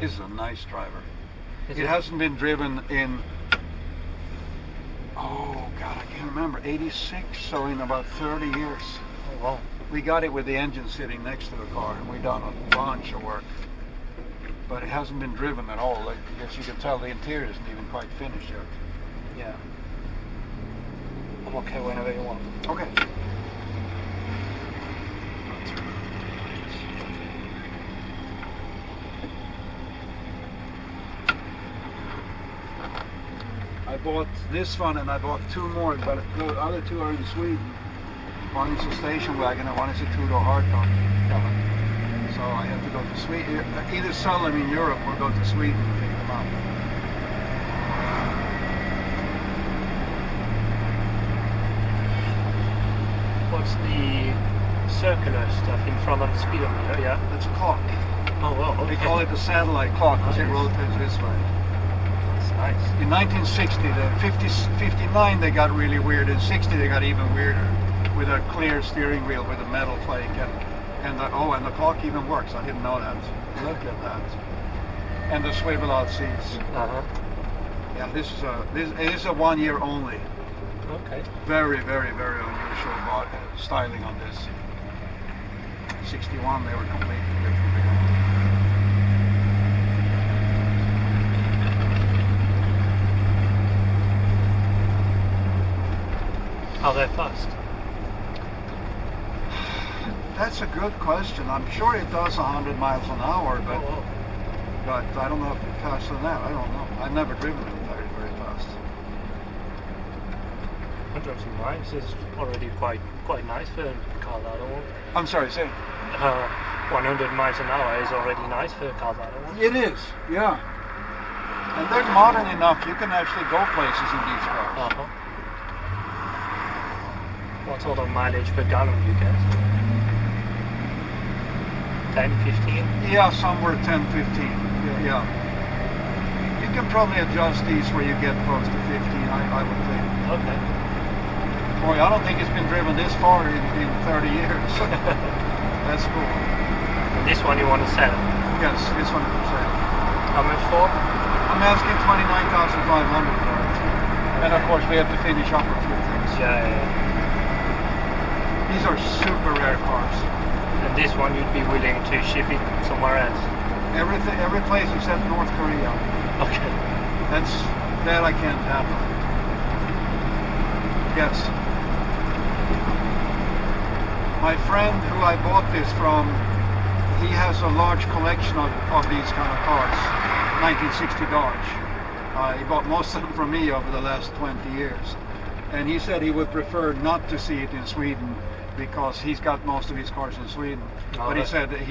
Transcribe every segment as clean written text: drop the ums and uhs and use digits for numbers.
He's a nice driver. Is It hasn't been driven in, oh God, I can't remember, 86, so in about 30 years. Oh wow. We got it with the engine sitting next to the car, and we done a bunch of work. But it hasn't been driven at all. Like, as you can tell, the interior isn't even quite finished yet. Yeah. I'm okay whenever you want. Okay. I bought this one and I bought two more, but the other two are in Sweden. One is a station wagon and one is a two-door hardtop. So I have to go to Sweden, either sell them in Europe or go to Sweden and pick them up. What's the circular stuff in front of the speedometer? Yeah. That's a clock. Oh wow. Okay. They call it the satellite clock because it Nice. rotates this way. That's nice. In 1960, the 59 they got really weird. In 60 they got even weirder, with a clear steering wheel with a metal flake and the clock even works. I didn't know that. Look at that. And the swivel out seats. Uh-huh. Yeah, this is a 1 year only. Okay. Very, very, very unusual styling on this. 61 they were completely different again. Are they fast? That's a good question. I'm sure it does 100 miles an hour, but Oh, wow. but I don't know if it's faster than that. I don't know. I've never driven it very, very fast. 100 miles is already quite nice for Colorado. I'm sorry, say. 100 miles an hour is already nice for Colorado. It is, yeah. And they're modern enough. You can actually go places in these cars. Uh-huh. What sort of mileage per gallon do you get? 10, 15? Yeah, somewhere 10, 15. Yeah. You can probably adjust these where you get close to 15, I would think. Okay. Boy, I don't think it's been driven this far in 30 years. That's cool. And this one you want to sell? Yes, this one is for sale. How much for? I'm asking 29,500 for it. And of course we have to finish up a few things. Yeah. These are super rare cars. And this one you'd be willing to ship it somewhere else? Every place except North Korea. Okay. That I can't handle. Yes. My friend who I bought this from, he has a large collection of these kind of cars. 1960 Dodge. He bought most of them from me over the last 20 years. And he said he would prefer not to see it in Sweden because he's got most of his cars in Sweden. But he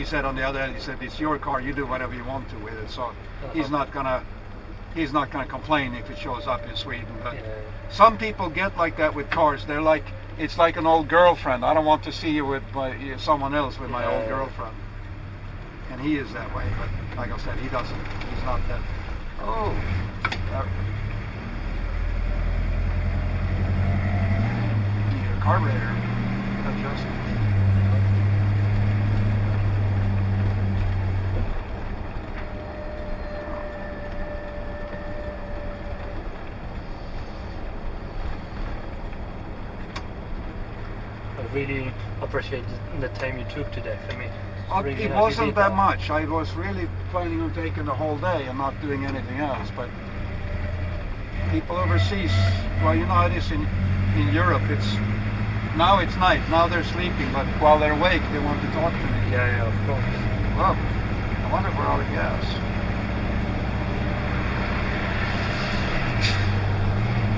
said on the other hand, he said it's your car, you do whatever you want to with it. So he's not gonna complain if it shows up in Sweden. But some people get like that with cars. They're like, it's like an old girlfriend. I don't want to see you with someone else with my old girlfriend. And he is that way. But like I said, he doesn't. He's not that. Oh. Need a carburetor adjustment. I really appreciate the time you took today for me. It wasn't that much. I was really planning on taking the whole day and not doing anything else. But people overseas, well, you know how it is in Europe. Now it's night. Now they're sleeping, but while they're awake, they want to talk to me. Yeah, of course. Well, I wonder if we're out of gas.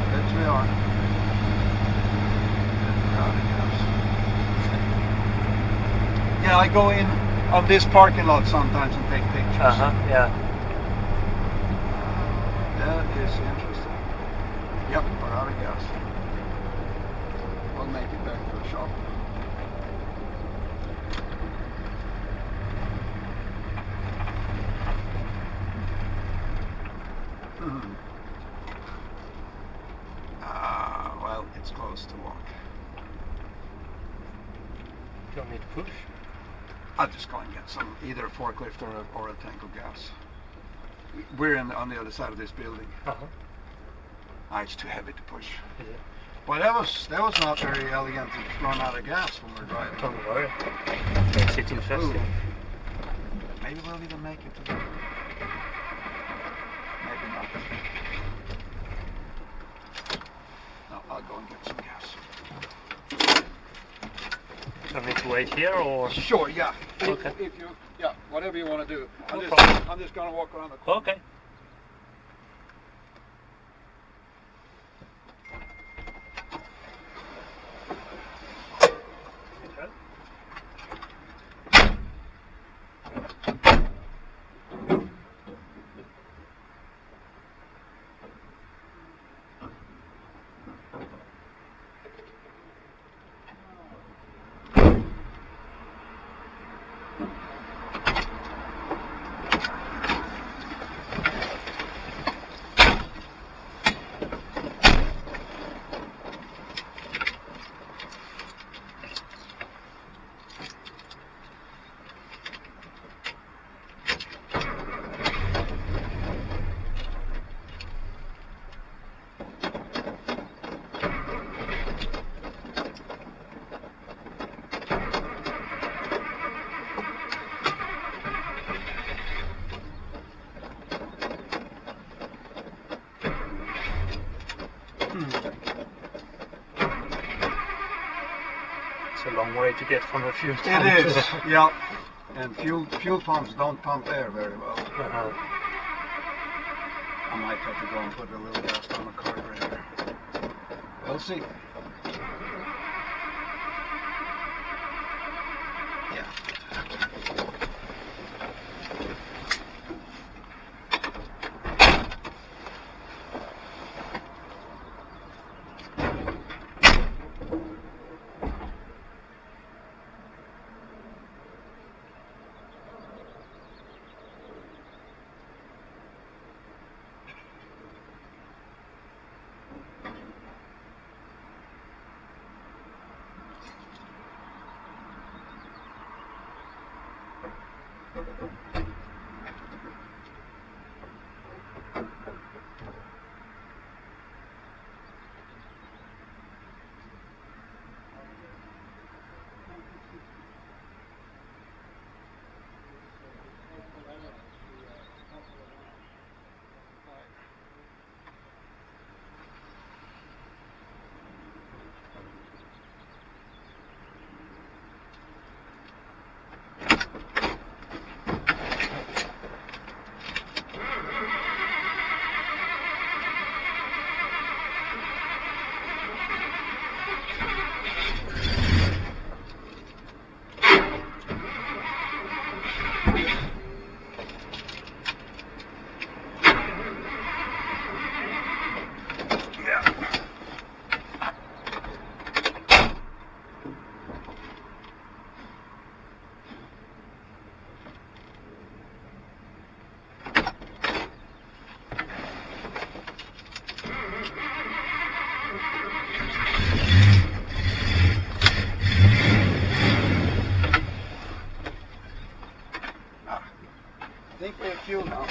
Yes, we are. We're out of gas. Yeah, I go in on this parking lot sometimes and take pictures. Yeah. That is interesting. Yep, we're out of gas. We'll make it back to the shop. Well, it's close to walk. Do you want me to push? I'll just go and get some, either a forklift or a tank of gas. We're on the other side of this building. Uh-huh. Ah, it's too heavy to push. Is it? But that was not very elegant to run out of gas when we're driving. Don't worry. Makes it interesting. Ooh. Maybe we'll even make it to the... Maybe not. No, I'll go and get some gas. Do I need to wait here or? Sure, yeah. Okay. If you, yeah, whatever you want to do. No problem. I'm just going to walk around the corner. Okay. It's a long way to get from a fuel tank. It is, yeah. And fuel pumps don't pump air very well. Uh-huh. I might have to go and put a little gas on the carburetor. We'll see. Yeah. I think we have fuel now.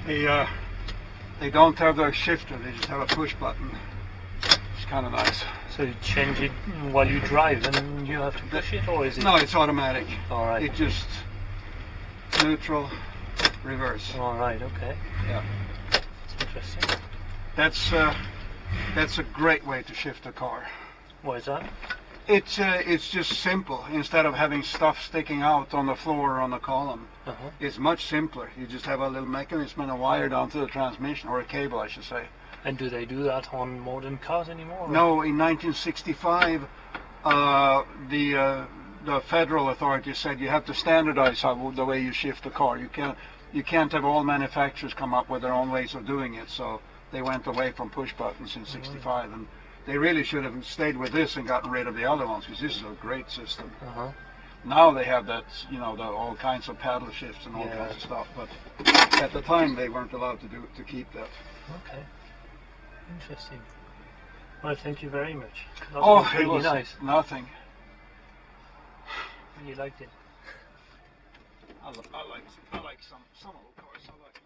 They don't have the shifter, they just have a push button. It's kind of nice. So you change it while you drive and you have to push it, or is it? No, it's automatic. All right. It just neutral, reverse. All right. Okay. Yeah. That's interesting. That's a great way to shift a car. What is that? It's just simple. Instead of having stuff sticking out on the floor or on the column, it's much simpler. You just have a little mechanism and a wire down to the transmission, or a cable, I should say. And do they do that on modern cars anymore? No, in 1965, the federal authorities said you have to standardize the way you shift the car. You can't have all manufacturers come up with their own ways of doing it. So they went away from push buttons in '65, and they really should have stayed with this and gotten rid of the other ones, because this is a great system. Now they have that, all kinds of paddle shifts and all kinds of stuff. But at the time, they weren't allowed to keep that. Okay. Interesting. Well, thank you very much. That Oh, was it really was nice. nothing. You liked it. I like some old cars. I like.